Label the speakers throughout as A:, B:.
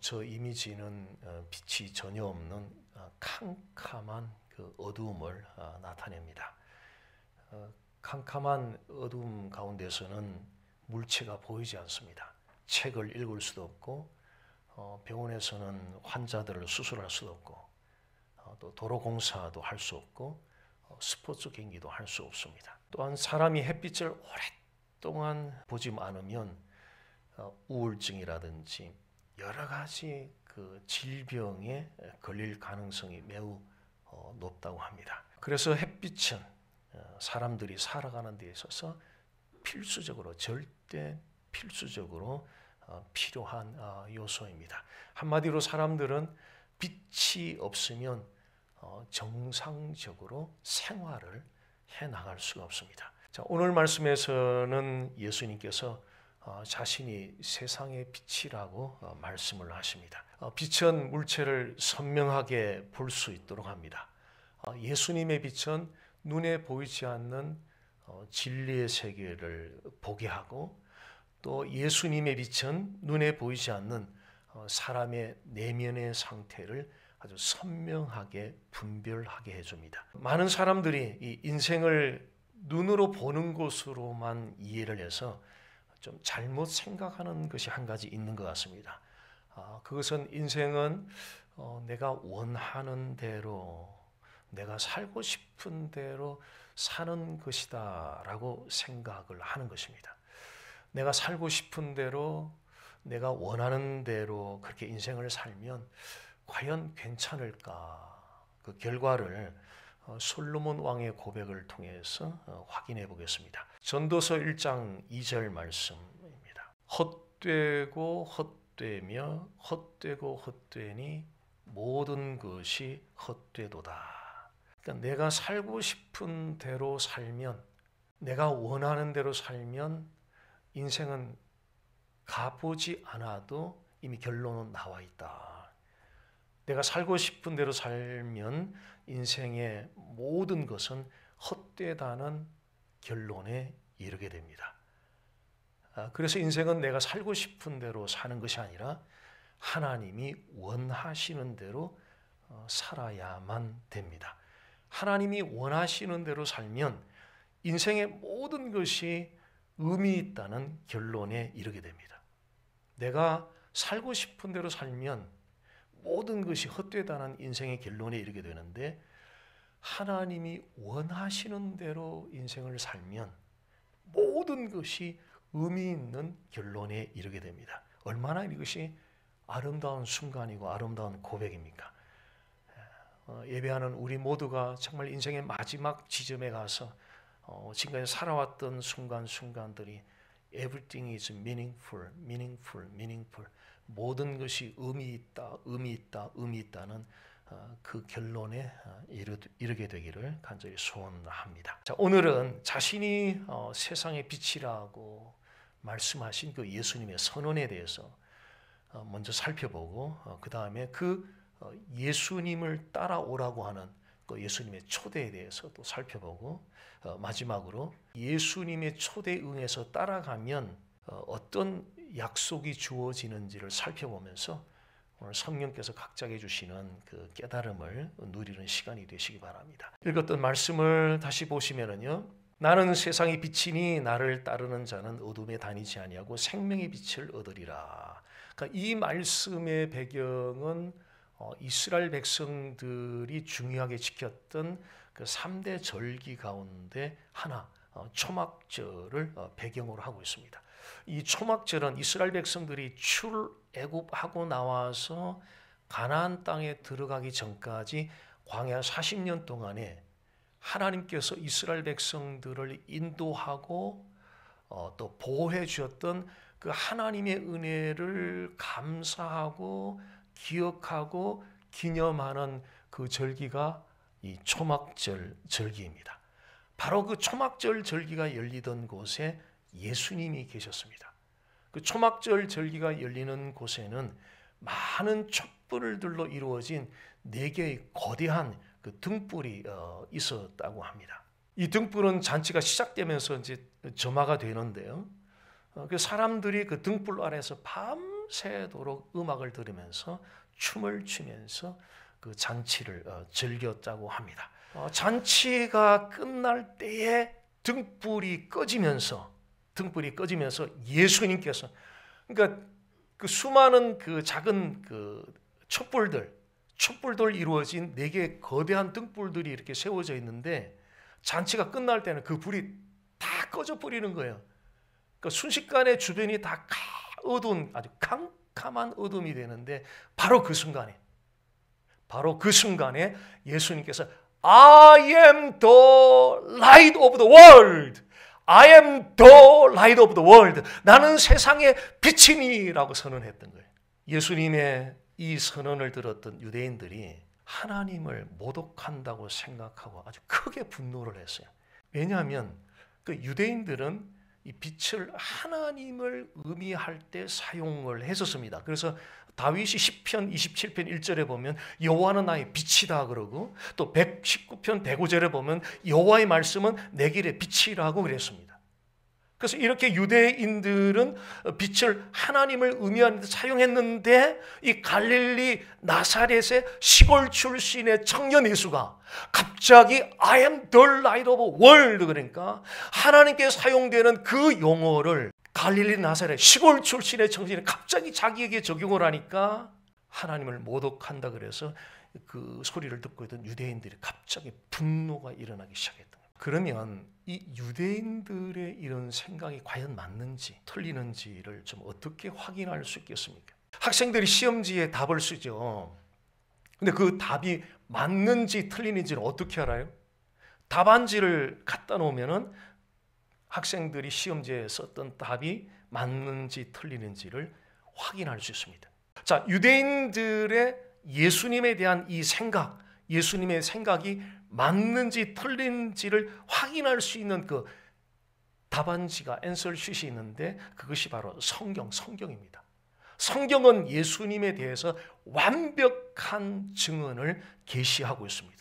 A: 저 이미지는 빛이 전혀 없는 캄캄한 그 어두움을 나타냅니다. 캄캄한 어두움 가운데서는 물체가 보이지 않습니다. 책을 읽을 수도 없고 병원에서는 환자들을 수술할 수도 없고 또 도로공사도 할 수 없고 스포츠 경기도 할 수 없습니다. 또한 사람이 햇빛을 오랫동안 보지 않으면 우울증이라든지 여러 가지 그 질병에 걸릴 가능성이 매우 높다고 합니다. 그래서 햇빛은 사람들이 살아가는 데 있어서 필수적으로 절대 필수적으로 필요한 요소입니다. 한마디로 사람들은 빛이 없으면 정상적으로 생활을 해나갈 수가 없습니다. 자, 오늘 말씀에서는 예수님께서 자신이 세상의 빛이라고 말씀을 하십니다. 빛은 물체를 선명하게 볼 수 있도록 합니다. 예수님의 빛은 눈에 보이지 않는 진리의 세계를 보게 하고 또 예수님의 빛은 눈에 보이지 않는 사람의 내면의 상태를 아주 선명하게 분별하게 해줍니다. 많은 사람들이 이 인생을 눈으로 보는 것으로만 이해를 해서 좀 잘못 생각하는 것이 한 가지 있는 것 같습니다. 그것은 인생은 내가 원하는 대로 내가 살고 싶은 대로 사는 것이다 라고 생각을 하는 것입니다. 내가 살고 싶은 대로 내가 원하는 대로 그렇게 인생을 살면 과연 괜찮을까? 그 결과를 솔로몬 왕의 고백을 통해서 확인해 보겠습니다. 전도서 1장 2절 말씀입니다. 헛되고 헛되며 헛되고 헛되니 모든 것이 헛되도다. 그러니까 내가 살고 싶은 대로 살면, 내가 원하는 대로 살면 인생은 가보지 않아도 이미 결론은 나와 있다. 내가 살고 싶은 대로 살면 인생의 모든 것은 헛되다는 결론에 이르게 됩니다. 그래서 인생은 내가 살고 싶은 대로 사는 것이 아니라 하나님이 원하시는 대로 살아야만 됩니다. 하나님이 원하시는 대로 살면 인생의 모든 것이 의미 있다는 결론에 이르게 됩니다. 내가 살고 싶은 대로 살면 모든 것이 헛되다는 인생의 결론에 이르게 되는데 하나님이 원하시는 대로 인생을 살면 모든 것이 의미 있는 결론에 이르게 됩니다. 얼마나 이것이 아름다운 순간이고 아름다운 고백입니까? 예배하는 우리 모두가 정말 인생의 마지막 지점에 가서 지금까지 살아왔던 순간순간들이 Everything is meaningful, meaningful, meaningful. 모든 것이 의미 있다, 의미 있다, 의미 있다는 그 결론에 이르게 되기를 간절히 소원합니다. 자, 오늘은 자신이 세상의 빛이라고 말씀하신 그 예수님의 선언에 대해서 먼저 살펴보고 그 다음에 그 예수님을 따라오라고 하는 그 예수님의 초대에 대해서 또 살펴보고 마지막으로 예수님의 초대에 응해서 따라가면 어떤 약속이 주어지는지를 살펴보면서 오늘 성령께서 각자에게 주시는 그 깨달음을 누리는 시간이 되시기 바랍니다. 읽었던 말씀을 다시 보시면은요. 나는 세상의 빛이니 나를 따르는 자는 어둠에 다니지 아니하고 생명의 빛을 얻으리라. 그러니까 이 말씀의 배경은 이스라엘 백성들이 중요하게 지켰던 그 3대 절기 가운데 하나 초막절을 배경으로 하고 있습니다. 이 초막절은 이스라엘 백성들이 출애굽하고 나와서 가나안 땅에 들어가기 전까지 광야 40년 동안에 하나님께서 이스라엘 백성들을 인도하고 또 보호해 주셨던 그 하나님의 은혜를 감사하고 기억하고 기념하는 그 절기가 이 초막절 절기입니다. 바로 그 초막절 절기가 열리던 곳에 예수님이 계셨습니다. 그 초막절 절기가 열리는 곳에는 많은 촛불들로 이루어진 4개의 거대한 그 등불이 있었다고 합니다. 이 등불은 잔치가 시작되면서 이제 점화가 되는데요. 그 사람들이 그 등불 아래서 밤새 밤새도록 음악을 들으면서 춤을 추면서 그 잔치를 즐겼다고 합니다. 잔치가 끝날 때에 등불이 꺼지면서 예수님께서, 그러니까 그 수많은 그 작은 그 촛불들 이루어진 4개의 거대한 등불들이 이렇게 세워져 있는데, 잔치가 끝날 때는 그 불이 다 꺼져 버리는 거예요. 그러니까 순식간에 주변이 다 어두운, 아주 캄캄한 어둠이 되는데, 바로 그 순간에 예수님께서 I am the light of the world. I am the light of the world. 나는 세상의 빛이니라고 선언했던 거예요. 예수님의 이 선언을 들었던 유대인들이 하나님을 모독한다고 생각하고 아주 크게 분노를 했어요. 왜냐하면 그 유대인들은 이 빛을 하나님을 의미할 때 사용을 했었습니다. 그래서 다윗이 시편 27편 1절에 보면 여호와는 나의 빛이다 그러고, 또 119편 105절에 보면 여호와의 말씀은 내 길의 빛이라고 그랬습니다. 그래서 이렇게 유대인들은 빛을 하나님을 의미하는 데 사용했는데, 이 갈릴리 나사렛의 시골 출신의 청년 예수가 갑자기 I am the light of the world, 그러니까 하나님께 사용되는 그 용어를 갈릴리 나사렛 시골 출신의 청년이 갑자기 자기에게 적용을 하니까 하나님을 모독한다 그래서 그 소리를 듣고 있던 유대인들이 갑자기 분노가 일어나기 시작했던 거예요. 그러면 이 유대인들의 이런 생각이 과연 맞는지 틀리는지를 좀 어떻게 확인할 수 있겠습니까? 학생들이 시험지에 답을 쓰죠. 근데 그 답이 맞는지 틀리는지를 어떻게 알아요? 답안지를 갖다 놓으면은 학생들이 시험지에 썼던 답이 맞는지 틀리는지를 확인할 수 있습니다. 자, 유대인들의 예수님에 대한 이 생각, 예수님의 생각이 맞는지 틀린지를 확인할 수 있는 그 답안지가 앤서시트이 있는데, 그것이 바로 성경입니다. 성경은 예수님에 대해서 완벽한 증언을 계시하고 있습니다.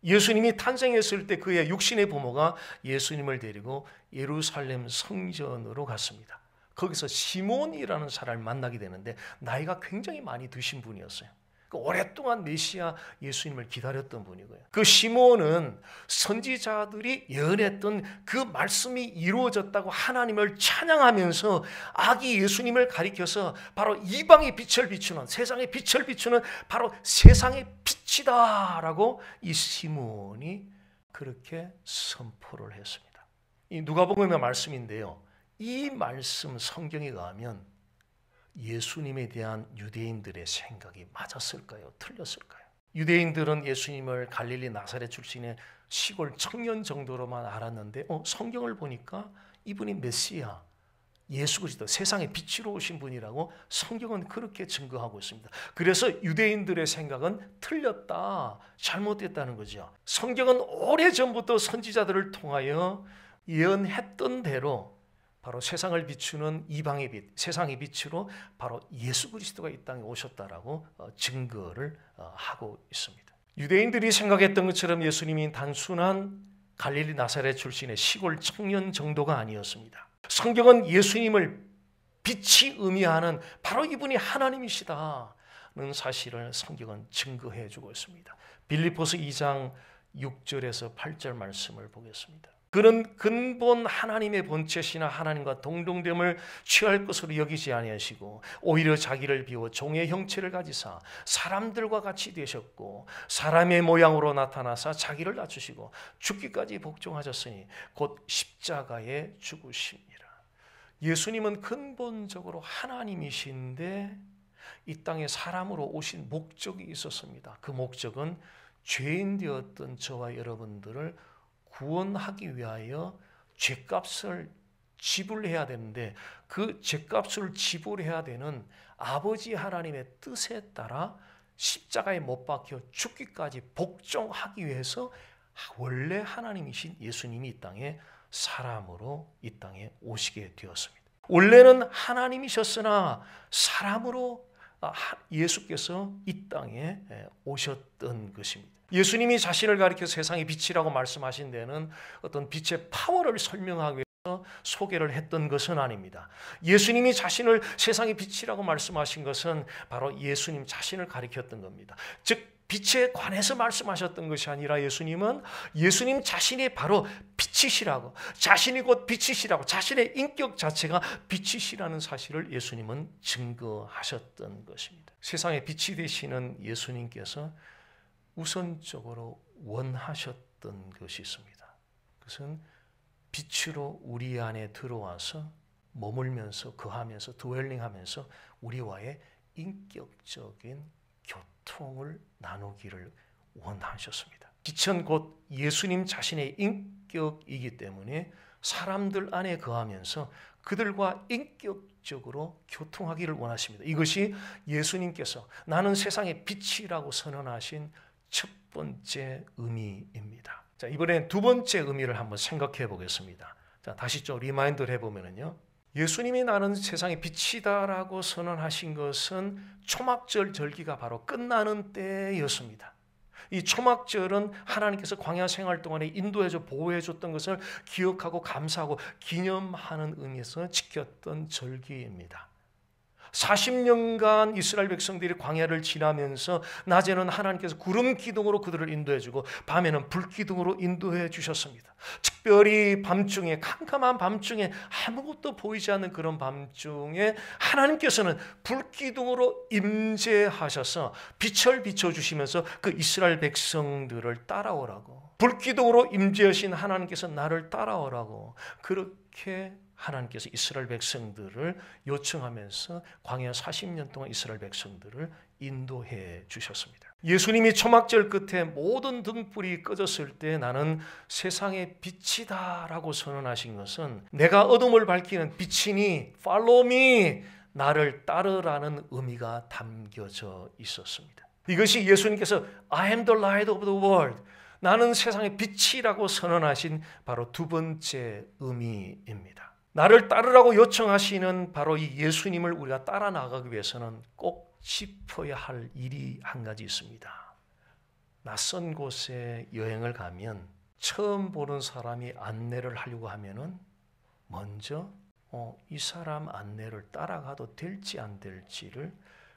A: 예수님이 탄생했을 때 그의 육신의 부모가 예수님을 데리고 예루살렘 성전으로 갔습니다. 거기서 시몬이라는 사람을 만나게 되는데, 나이가 굉장히 많이 드신 분이었어요. 오랫동안 메시아 예수님을 기다렸던 분이고요. 그 시몬은 선지자들이 예언했던 그 말씀이 이루어졌다고 하나님을 찬양하면서 아기 예수님을 가리켜서 바로 이방의 빛을 비추는, 세상의 빛을 비추는 바로 세상의 빛이다라고 이 시몬이 그렇게 선포를 했습니다. 이 누가복음의 말씀인데요, 이 말씀 성경에 가면 예수님에 대한 유대인들의 생각이 맞았을까요? 틀렸을까요? 유대인들은 예수님을 갈릴리 나사렛 출신의 시골 청년 정도로만 알았는데, 성경을 보니까 이분이 메시아, 예수 그리스도, 세상의 빛으로 오신 분이라고 성경은 그렇게 증거하고 있습니다. 그래서 유대인들의 생각은 틀렸다, 잘못됐다는 거죠. 성경은 오래전부터 선지자들을 통하여 예언했던 대로 바로 세상을 비추는 이방의 빛, 세상의 빛으로 바로 예수 그리스도가 이 땅에 오셨다라고 증거를 하고 있습니다. 유대인들이 생각했던 것처럼 예수님이 단순한 갈릴리 나사렛 출신의 시골 청년 정도가 아니었습니다. 성경은 예수님을 빛이 의미하는 바로 이분이 하나님이시다는 사실을 성경은 증거해 주고 있습니다. 빌립보서 2장 6절에서 8절 말씀을 보겠습니다. 그는 근본 하나님의 본체시나 하나님과 동등됨을 취할 것으로 여기지 아니하시고 오히려 자기를 비워 종의 형체를 가지사 사람들과 같이 되셨고 사람의 모양으로 나타나사 자기를 낮추시고 죽기까지 복종하셨으니 곧 십자가에 죽으심이라. 예수님은 근본적으로 하나님이신데 이 땅에 사람으로 오신 목적이 있었습니다. 그 목적은 죄인 되었던 저와 여러분들을 구원하기 위하여 죄값을 지불해야 되는데, 그 죄값을 지불해야 되는 아버지 하나님의 뜻에 따라 십자가에 못 박혀 죽기까지 복종하기 위해서 원래 하나님이신 예수님이 이 땅에 사람으로 이 땅에 오시게 되었습니다. 원래는 하나님이셨으나 사람으로 예수께서 이 땅에 오셨던 것입니다. 예수님이 자신을 가리켜 세상의 빛이라고 말씀하신 데는 어떤 빛의 파워를 설명하기 위해 소개를 했던 것은 아닙니다. 예수님이 자신을 세상의 빛이라고 말씀하신 것은 바로 예수님 자신을 가리켰던 겁니다. 즉 빛에 관해서 말씀하셨던 것이 아니라 예수님 자신이 바로 빛이시라고, 자신이 곧 빛이시라고, 자신의 인격 자체가 빛이시라는 사실을 예수님은 증거하셨던 것입니다. 세상의 빛이 되시는 예수님께서 우선적으로 원하셨던 것이 있습니다. 그것은 빛으로 우리 안에 들어와서 머물면서 거하면서 드웰링하면서 우리와의 인격적인 교통을 나누기를 원하셨습니다. 빛은 곧 예수님 자신의 인격이기 때문에 사람들 안에 거하면서 그들과 인격적으로 교통하기를 원하십니다. 이것이 예수님께서 나는 세상의 빛이라고 선언하신 첫 번째 의미입니다. 자, 이번엔 두 번째 의미를 한번 생각해 보겠습니다. 자, 다시 좀 리마인드를 해보면요. 예수님이 나는 세상의 빛이다라고 선언하신 것은 초막절 절기가 바로 끝나는 때였습니다. 이 초막절은 하나님께서 광야 생활 동안에 인도해줘 보호해줬던 것을 기억하고 감사하고 기념하는 의미에서 지켰던 절기입니다. 40년간 이스라엘 백성들이 광야를 지나면서 낮에는 하나님께서 구름 기둥으로 그들을 인도해주고 밤에는 불 기둥으로 인도해 주셨습니다. 특별히 밤중에, 캄캄한 밤중에, 아무것도 보이지 않는 그런 밤중에 하나님께서는 불 기둥으로 임재하셔서 빛을 비춰주시면서 그 이스라엘 백성들을 따라오라고, 불 기둥으로 임재하신 하나님께서 나를 따라오라고, 그렇게 하나님께서 이스라엘 백성들을 요청하면서 광야 40년 동안 이스라엘 백성들을 인도해 주셨습니다. 예수님이 초막절 끝에 모든 등불이 꺼졌을 때 나는 세상의 빛이다라고 선언하신 것은 내가 어둠을 밝히는 빛이니 follow me, 나를 따르라는 의미가 담겨져 있었습니다. 이것이 예수님께서 I am the light of the world, 나는 세상의 빛이라고 선언하신 바로 두 번째 의미입니다. 나를 따르라고 요청하시는 바로 이 예수님을 우리가 따라 나가기 위해서는 꼭 짚어야 할 일이 한 가지 있습니다. 낯선 곳에 여행을 가면 처음 보는 사람이 안내를 하려고 하면은 먼저 이 사람 안내를 따라가도 될지 안 될지를,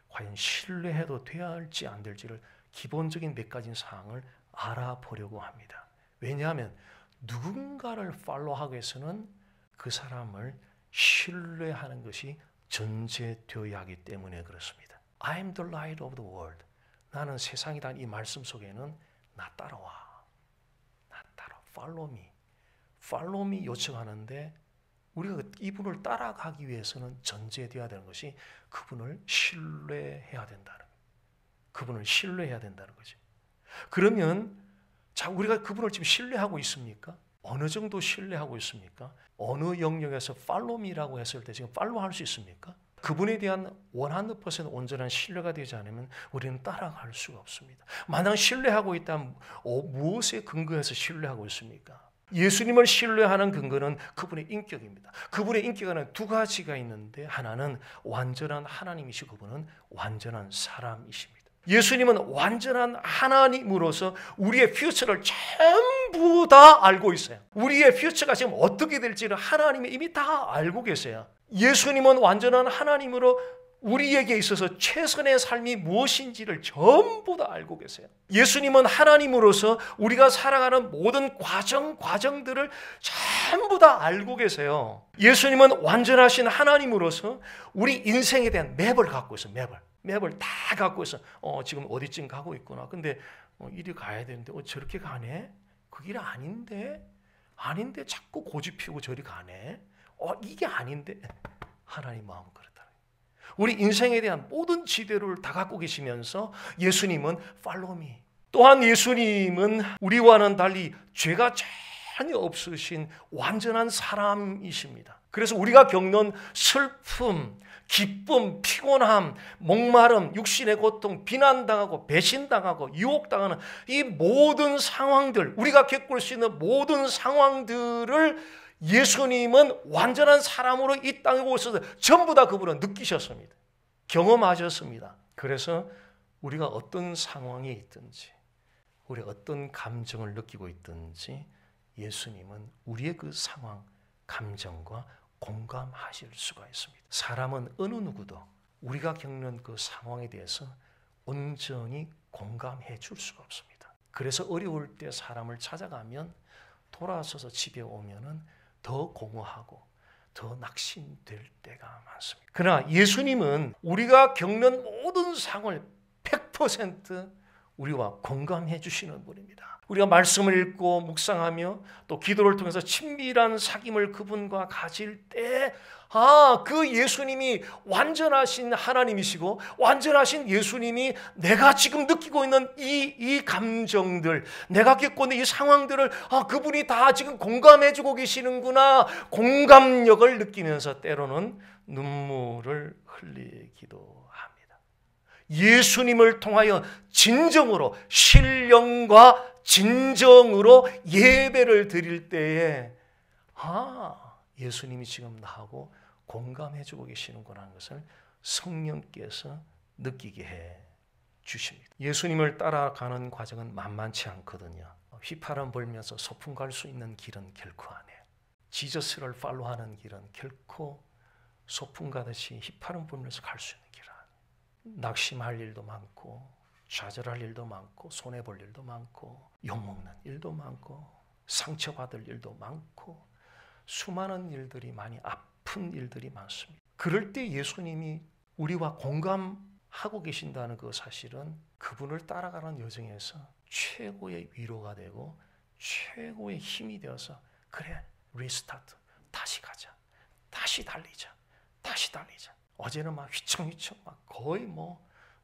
A: 과연 신뢰해도 돼야 할지 안 될지를 기본적인 몇 가지 사항을 알아보려고 합니다. 왜냐하면 누군가를 팔로우하기 위해서는 그 사람을 신뢰하는 것이 전제되어야 하기 때문에 그렇습니다. I am the light of the world. 나는 세상이란 이 말씀 속에는 나 따라와. 나 따라. Follow me. Follow me 요청하는데 우리가 이분을 따라가기 위해서는 전제되어야 되는 것이 그분을 신뢰해야 된다는 거예요. 그분을 신뢰해야 된다는 거죠. 그러면 자, 우리가 그분을 지금 신뢰하고 있습니까? 어느 정도 신뢰하고 있습니까? 어느 영역에서 follow me라고 했을 때 지금 follow 할 수 있습니까? 그분에 대한 100% 온전한 신뢰가 되지 않으면 우리는 따라갈 수가 없습니다. 만약 신뢰하고 있다면 무엇에 근거해서 신뢰하고 있습니까? 예수님을 신뢰하는 근거는 그분의 인격입니다. 그분의 인격에는 두 가지가 있는데 하나는 완전한 하나님이시고 그분은 완전한 사람이십니다. 예수님은 완전한 하나님으로서 우리의 퓨처를 전부 다 알고 있어요. 우리의 퓨처가 지금 어떻게 될지를 하나님이 이미 다 알고 계세요. 예수님은 완전한 하나님으로 우리에게 있어서 최선의 삶이 무엇인지를 전부 다 알고 계세요. 예수님은 하나님으로서 우리가 살아가는 모든 과정들을 전부 다 알고 계세요. 예수님은 완전하신 하나님으로서 우리 인생에 대한 맵을 갖고 있어요. 맵을 다 갖고 있어. 지금 어디쯤 가고 있구나. 근데 이리 가야 되는데 저렇게 가네? 그 길 아닌데 자꾸 고집 피우고 저리 가네? 이게 아닌데. 하나님 마음은 그렇다. 우리 인생에 대한 모든 지대를 다 갖고 계시면서 예수님은 follow me. 또한 예수님은 우리와는 달리 죄가 전혀 없으신 완전한 사람이십니다. 그래서 우리가 겪는 슬픔, 기쁨, 피곤함, 목마름, 육신의 고통, 비난당하고 배신당하고 유혹당하는 이 모든 상황들, 우리가 겪을 수 있는 모든 상황들을 예수님은 완전한 사람으로 이 땅에 오셔서 전부 다 그분은 느끼셨습니다. 경험하셨습니다. 그래서 우리가 어떤 상황에 있든지, 우리 어떤 감정을 느끼고 있든지 예수님은 우리의 그 상황 감정과 공감하실 수가 있습니다. 사람은 어느 누구도 우리가 겪는 그 상황에 대해서 온전히 공감해 줄 수가 없습니다. 그래서 어려울 때 사람을 찾아가면 돌아서서 집에 오면은 더 공허하고 더 낙심될 때가 많습니다. 그러나 예수님은 우리가 겪는 모든 상황을 100% 우리와 공감해 주시는 분입니다. 우리가 말씀을 읽고 묵상하며 또 기도를 통해서 친밀한 사귐을 그분과 가질 때 그 예수님이 완전하신 하나님이시고 완전하신 예수님이 내가 지금 느끼고 있는 이 감정들, 내가 겪고 있는 이 상황들을 그분이 다 지금 공감해주고 계시는구나, 공감력을 느끼면서 때로는 눈물을 흘리기도 합니다. 예수님을 통하여 진정으로 신령과 진정으로 예배를 드릴 때에 예수님이 지금 나하고 공감해주고 계시는구나 하는 것을 성령께서 느끼게 해 주십니다. 예수님을 따라가는 과정은 만만치 않거든요. 휘파람 불면서 소풍 갈 수 있는 길은 결코 아니에요. 지저스를 팔로우하는 길은 결코 소풍 가듯이 휘파람 불면서 갈 수 있는 길은 아니에요. 낙심할 일도 많고 좌절할 일도 많고 손해볼 일도 많고 욕먹는 일도 많고 상처받을 일도 많고 수많은 일들이, 많이 아픈 일들이 많습니다. 그럴 때 예수님이 우리와 공감하고 계신다는 그 사실은 그분을 따라가는 여정에서 최고의 위로가 되고 최고의 힘이 되어서 그래, 리스타트, 다시 가자, 다시 달리자, 다시 달리자. 어제는 막 휘청휘청 막 거의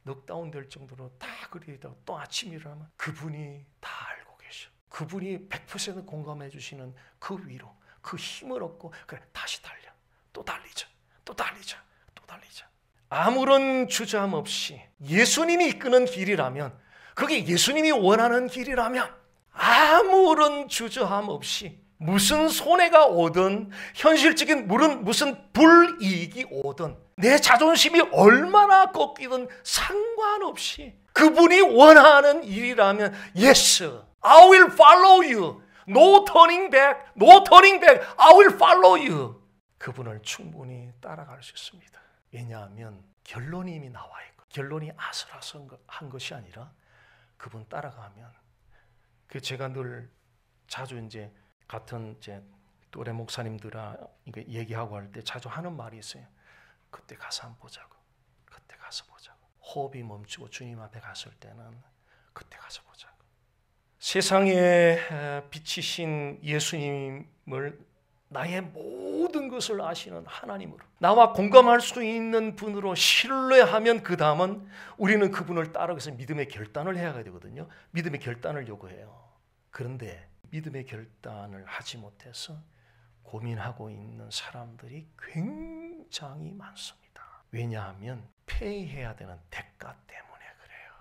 A: 넉다운 될 정도로 다 그리다가 또 아침에 일어나면 그분이 다 알고 계셔. 그분이 100% 공감해 주시는 그 위로, 그 힘을 얻고 그래, 다시 달려, 또 달리자, 또 달리자, 또 달리자. 아무런 주저함 없이 예수님이 이끄는 길이라면, 그게 예수님이 원하는 길이라면 아무런 주저함 없이 무슨 손해가 오든 현실적인 무슨 불이익이 오든 내 자존심이 얼마나 꺾이든 상관없이 그분이 원하는 일이라면 Yes, I will follow you. No turning back, no turning back. I will follow you. 그분을 충분히 따라갈 수 있습니다. 왜냐하면 결론이 이미 나와 있고 결론이 아슬아슬한 것이 아니라 그분 따라가면 제가 늘 자주 이제 같은 또래 목사님들아 얘기하고 할 때 자주 하는 말이 있어요. 그때 가서 한번 보자고. 그때 가서 보자고. 호흡이 멈추고 주님 앞에 갔을 때는 그때 가서 보자고. 세상에 빛이신 예수님을 나의 모든 것을 아시는 하나님으로 나와 공감할 수 있는 분으로 신뢰하면 그 다음은 우리는 그분을 따라가서 믿음의 결단을 해야 되거든요. 믿음의 결단을 요구해요. 그런데 믿음의 결단을 하지 못해서 고민하고 있는 사람들이 굉장히 많습니다. 왜냐하면 페이해야 되는 대가 때문에 그래요.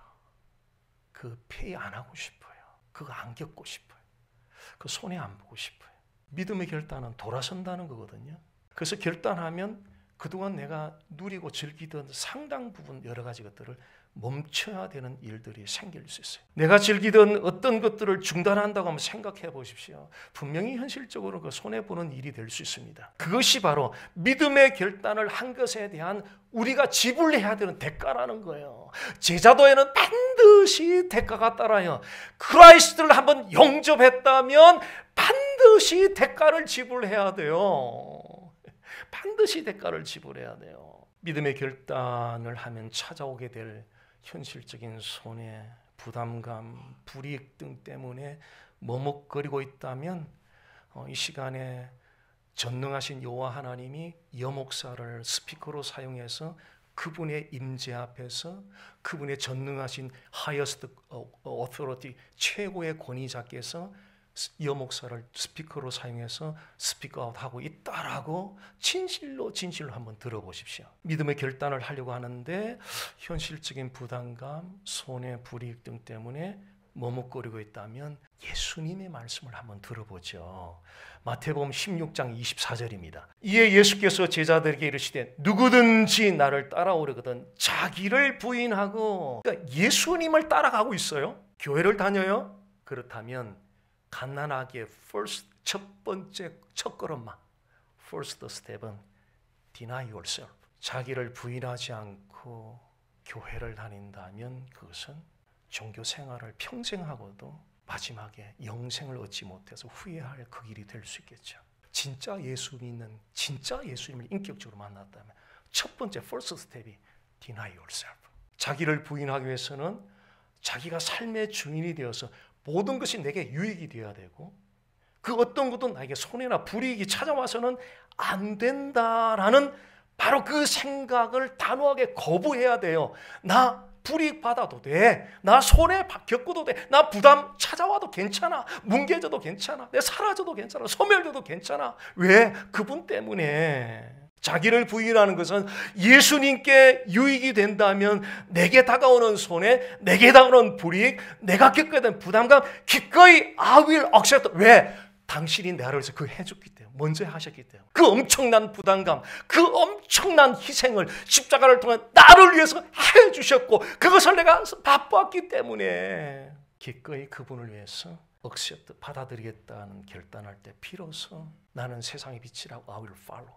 A: 그 페이 안 하고 싶어요. 그거 안 겪고 싶어요. 그 손해 안 보고 싶어요. 믿음의 결단은 돌아선다는 거거든요. 그래서 결단하면 그동안 내가 누리고 즐기던 상당 부분 여러 가지 것들을 멈춰야 되는 일들이 생길 수 있어요. 내가 즐기던 어떤 것들을 중단한다고 한번 생각해 보십시오. 분명히 현실적으로 그 손해보는 일이 될 수 있습니다. 그것이 바로 믿음의 결단을 한 것에 대한 우리가 지불해야 되는 대가라는 거예요. 제자도에는 반드시 대가가 따라요. 크라이스트를 한번 영접했다면 반드시 대가를 지불해야 돼요. 반드시 대가를 지불해야 돼요. 믿음의 결단을 하면 찾아오게 될 현실적인 손해, 부담감, 불이익 등 때문에 머뭇거리고 있다면 이 시간에 전능하신 여호와 하나님이 여목사를 스피커로 사용해서 그분의 임재 앞에서 그분의 전능하신 하이어스트 어토리티 최고의 권위자께서 여목사를 스피커로 사용해서 스피커아웃하고 있다라고 진실로 한번 들어보십시오. 믿음의 결단을 하려고 하는데 현실적인 부담감, 손해, 불이익 등 때문에 머뭇거리고 있다면 예수님의 말씀을 한번 들어보죠. 마태복음 16장 24절입니다. 이에 예수께서 제자들에게 이르시되 누구든지 나를 따라오려거든 자기를 부인하고, 그러니까 예수님을 따라가고 있어요. 교회를 다녀요. 그렇다면 갓난아기의 첫 번째 첫걸음마 first step은 deny yourself. 자기를 부인하지 않고 교회를 다닌다면 그것은 종교 생활을 평생 하고도 마지막에 영생을 얻지 못해서 후회할 그 길이 될 수 있겠죠. 진짜 예수 믿는, 진짜 예수님을 인격적으로 만났다면 첫 번째 first step이 deny yourself. 자기를 부인하기 위해서는 자기가 삶의 주인이 되어서 모든 것이 내게 유익이 되어야 되고 그 어떤 것도 나에게 손해나 불이익이 찾아와서는 안 된다라는 바로 그 생각을 단호하게 거부해야 돼요. 나 불이익 받아도 돼. 나 손해 겪어도 돼. 나 부담 찾아와도 괜찮아. 뭉개져도 괜찮아. 내 사라져도 괜찮아. 소멸돼도 괜찮아. 왜? 그분 때문에. 자기를 부인하는 것은 예수님께 유익이 된다면 내게 다가오는 손해, 내게 다가오는 불이익, 내가 겪어야 되는 부담감 기꺼이 I will accept. 왜? 당신이 나를 위해서 그거 해줬기 때문에, 먼저 하셨기 때문에. 그 엄청난 부담감, 그 엄청난 희생을 십자가를 통해 나를 위해서 해주셨고 그것을 내가 바빴기 때문에 기꺼이 그분을 위해서 accept, 받아들이겠다는 결단할 때 비로소 나는 세상의 빛이라고 I will follow.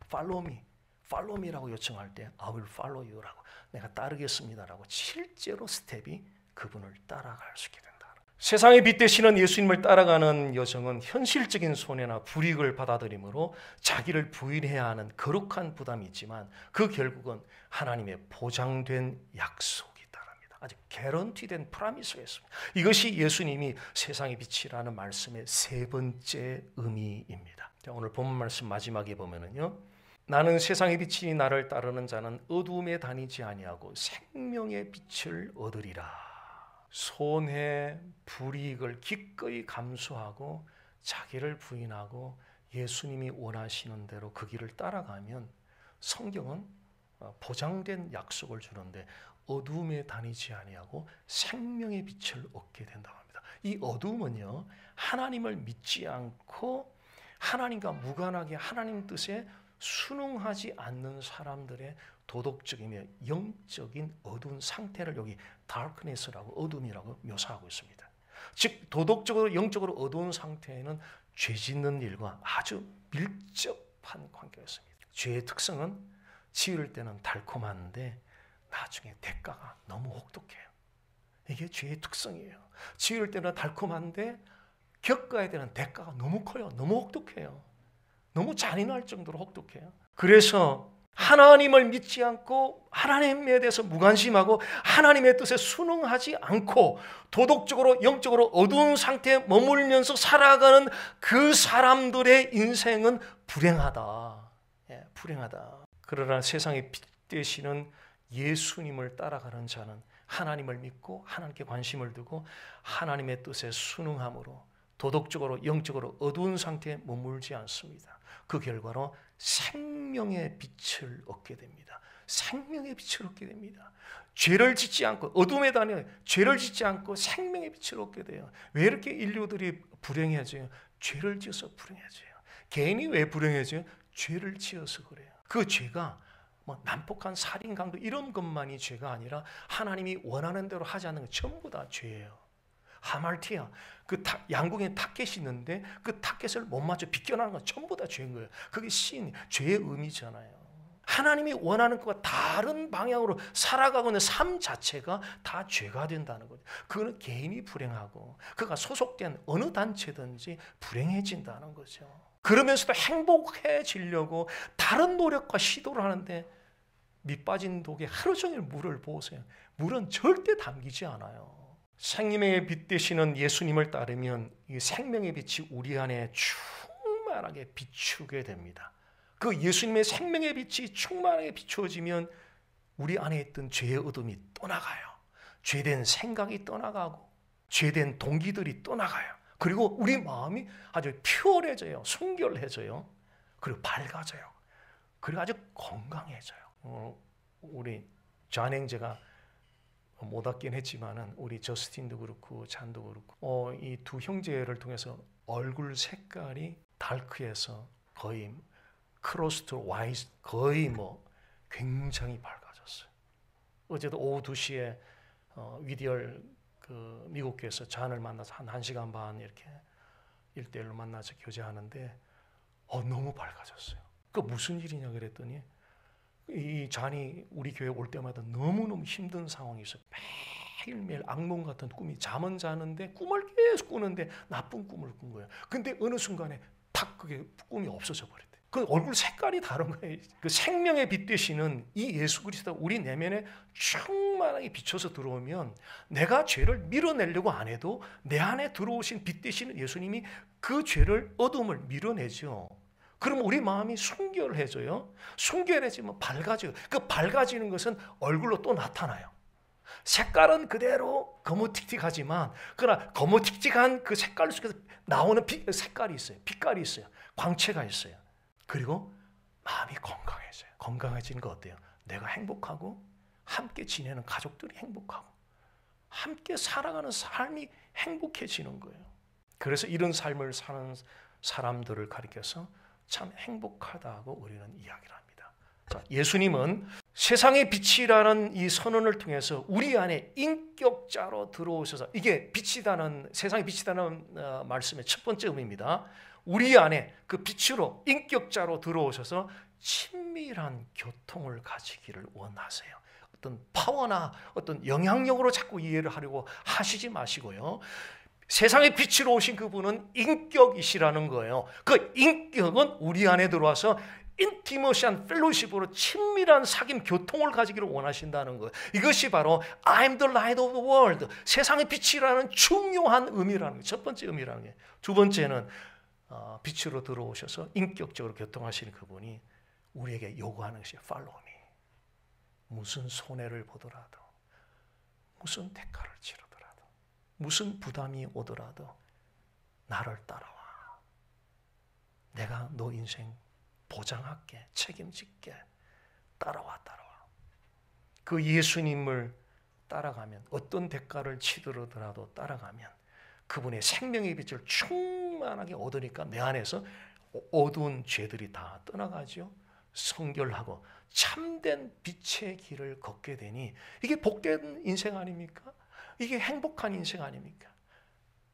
A: Follow me, follow me라고 요청할 때 I will follow you라고 내가 따르겠습니다라고 실제로 스텝이 그분을 따라갈 수 있게 된다. 세상의 빛 되시는 예수님을 따라가는 여정은 현실적인 손해나 불이익을 받아들이므로 자기를 부인해야 하는 거룩한 부담이 있지만 그 결국은 하나님의 보장된 약속이 따릅니다. 아주 개런티된 프라미스가 있습니다. 이것이 예수님이 세상의 빛이라는 말씀의 세 번째 의미입니다. 자, 오늘 본문 말씀 마지막에 보면은요. 나는 세상의 빛이니 나를 따르는 자는 어두움에 다니지 아니하고 생명의 빛을 얻으리라. 손해, 불이익을 기꺼이 감수하고 자기를 부인하고 예수님이 원하시는 대로 그 길을 따라가면 성경은 보장된 약속을 주는데 어두움에 다니지 아니하고 생명의 빛을 얻게 된다고 합니다. 이 어두움은요, 하나님을 믿지 않고 하나님과 무관하게 하나님 뜻에 순응하지 않는 사람들의 도덕적이며 영적인 어두운 상태를 여기 darkness라고 어둠이라고 묘사하고 있습니다. 즉 도덕적으로 영적으로 어두운 상태에는 죄 짓는 일과 아주 밀접한 관계가 있습니다. 죄의 특성은 지을 때는 달콤한데 나중에 대가가 너무 혹독해요. 이게 죄의 특성이에요. 지을 때는 달콤한데 겪어야 되는 대가가 너무 커요. 너무 혹독해요. 너무 잔인할 정도로 혹독해요. 그래서 하나님을 믿지 않고 하나님에 대해서 무관심하고 하나님의 뜻에 순응하지 않고 도덕적으로 영적으로 어두운 상태에 머물면서 살아가는 그 사람들의 인생은 불행하다. 예, 불행하다. 그러나 세상의 빛 되시는 예수님을 따라가는 자는 하나님을 믿고 하나님께 관심을 두고 하나님의 뜻에 순응함으로 도덕적으로 영적으로 어두운 상태에 머물지 않습니다. 그 결과로 생명의 빛을 얻게 됩니다. 생명의 빛을 얻게 됩니다. 죄를 짓지 않고 어둠에 다녀 죄를 짓지 않고 생명의 빛을 얻게 돼요. 왜 이렇게 인류들이 불행해져요? 죄를 지어서 불행해져요. 개인이 왜 불행해져요? 죄를 지어서 그래요. 그 죄가 뭐 난폭한 살인, 강도 이런 것만이 죄가 아니라 하나님이 원하는 대로 하지 않는 것 전부 다 죄예요. 하말티아, 그 양궁에 타켓이 있는데 그 타켓을 못 맞춰 비껴나는 건 전부 다 죄인 거예요. 그게 신, 죄의 의미잖아요. 하나님이 원하는 것과 다른 방향으로 살아가고 있는 삶 자체가 다 죄가 된다는 거죠. 그거는 개인이 불행하고 그가 소속된 어느 단체든지 불행해진다는 거죠. 그러면서도 행복해지려고 다른 노력과 시도를 하는데 밑 빠진 독에 하루 종일 물을 부으세요. 물은 절대 담기지 않아요. 생명의 빛 되시는 예수님을 따르면 이 생명의 빛이 우리 안에 충만하게 비추게 됩니다. 그 예수님의 생명의 빛이 충만하게 비추어지면 우리 안에 있던 죄의 어둠이 떠나가요. 죄된 생각이 떠나가고 죄된 동기들이 떠나가요. 그리고 우리 마음이 아주 퓨어해져요. 순결해져요. 그리고 밝아져요. 그리고 아주 건강해져요. 우리 잔 형제가 못 왔긴 했지만은 우리 저스틴도 그렇고 잔도 그렇고 이 두 형제를 통해서 얼굴 색깔이 다크해서 거의 크로스 투 와이트 거의 뭐 굉장히 밝아졌어요. 어제도 오후 2시에 위디얼 그 미국 교회에서 잔을 만나서 한 1시간 반 이렇게 1대1로 만나서 교제하는데 너무 밝아졌어요. 그 무슨 일이냐 그랬더니 이 잔이 우리 교회 올 때마다 너무너무 힘든 상황이 있어요. 매일매일 악몽 같은 꿈이, 잠은 자는데 꿈을 계속 꾸는데 나쁜 꿈을 꾼 거예요. 근데 어느 순간에 탁 그게 꿈이 없어져 버렸대. 그 얼굴 색깔이 다른 거예요. 그 생명의 빛 되시는 이 예수 그리스도가 우리 내면에 충만하게 비춰서 들어오면 내가 죄를 밀어내려고 안 해도 내 안에 들어오신 빛 되시는 예수님이 그 죄를, 어둠을 밀어내죠. 그럼 우리 마음이 순결해져요. 순결해지면 밝아져요. 그 밝아지는 것은 얼굴로 또 나타나요. 색깔은 그대로 거무틱틱하지만 그러나 거무틱틱한 그 색깔 속에서 나오는 색깔이 있어요. 빛깔이 있어요. 광채가 있어요. 그리고 마음이 건강해져요. 건강해지는 거 어때요? 내가 행복하고 함께 지내는 가족들이 행복하고 함께 살아가는 삶이 행복해지는 거예요. 그래서 이런 삶을 사는 사람들을 가리켜서 참 행복하다고 우리는 이야기를 합니다. 자, 예수님은 세상의 빛이라는 이 선언을 통해서 우리 안에 인격자로 들어오셔서, 이게 빛이다는, 세상의 빛이다는 말씀의 첫 번째 의미입니다. 우리 안에 그 빛으로 인격자로 들어오셔서 친밀한 교통을 가지기를 원하세요. 어떤 파워나 어떤 영향력으로 자꾸 이해를 하려고 하시지 마시고요. 세상의 빛으로 오신 그분은 인격이시라는 거예요. 그 인격은 우리 안에 들어와서 인티머시한 펠로십으로 친밀한 사귐 교통을 가지기를 원하신다는 거예요. 이것이 바로 I'm the light of the world, 세상의 빛이라는 중요한 의미라는 거예요. 첫 번째 의미라는 게. 두 번째는 빛으로 들어오셔서 인격적으로 교통하시는 그분이 우리에게 요구하는 것이 follow me. 무슨 손해를 보더라도, 무슨 대가를 치르더라도, 무슨 부담이 오더라도 나를 따라와. 내가 너 인생 보장할게, 책임질게. 따라와. 그 예수님을 따라가면, 어떤 대가를 치더라도 따라가면 그분의 생명의 빛을 충만하게 얻으니까 내 안에서 어두운 죄들이 다 떠나가죠. 성결하고 참된 빛의 길을 걷게 되니 이게 복된 인생 아닙니까? 이게 행복한 인생 아닙니까?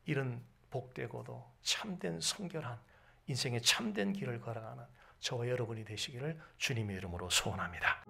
A: 이런 복되고도 참된 성결한 인생의 참된 길을 걸어가는 저와 여러분이 되시기를 주님의 이름으로 소원합니다.